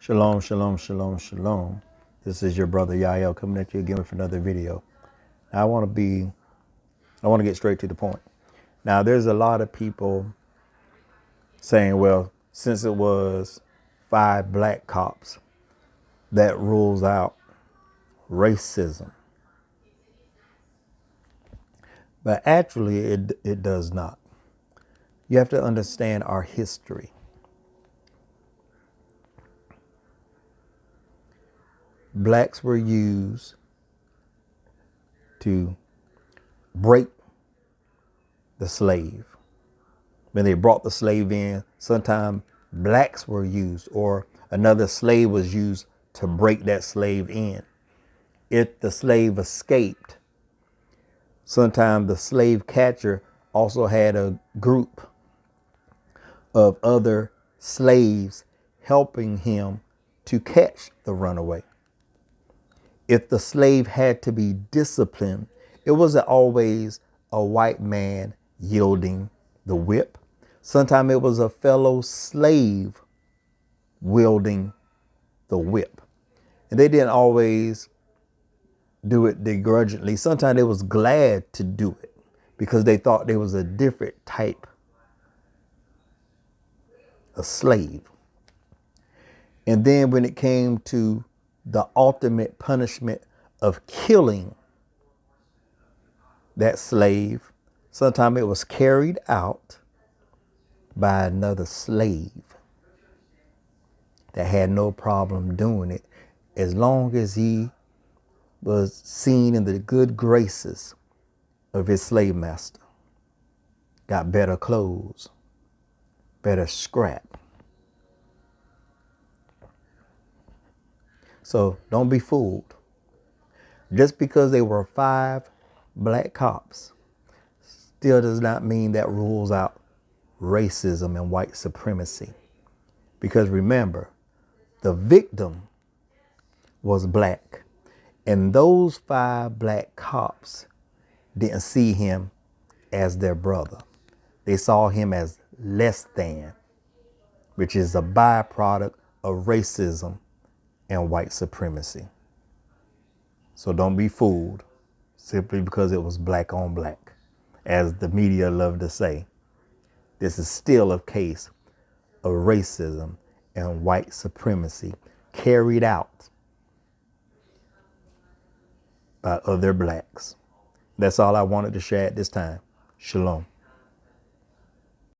Shalom, shalom, shalom, shalom. This is your brother Yael coming at you again with another video. Now, I want to get straight to the point. Now, there's a lot of people saying, well, since it was 5 black cops, that rules out racism. But actually, it does not. You have to understand our history. Blacks were used to break the slave. When they brought the slave in, sometimes blacks were used or another slave was used to break that slave in. If the slave escaped, sometimes the slave catcher also had a group of other slaves helping him to catch the runaway. If the slave had to be disciplined, it wasn't always a white man yielding the whip. Sometimes it was a fellow slave wielding the whip. And they didn't always do it begrudgingly. Sometimes they was glad to do it because they thought there was a different type of slave. And then when it came to the ultimate punishment of killing that slave, sometimes it was carried out by another slave that had no problem doing it as long as he was seen in the good graces of his slave master. Got better clothes, better scrap. So don't be fooled. Just because they were 5 black cops still does not mean that rules out racism and white supremacy. Because remember, the victim was black. And those 5 black cops didn't see him as their brother. They saw him as less than, which is a byproduct of racism and white supremacy. So don't be fooled simply because it was black on black. As the media love to say, this is still a case of racism and white supremacy carried out by other blacks. That's all I wanted to share at this time. Shalom.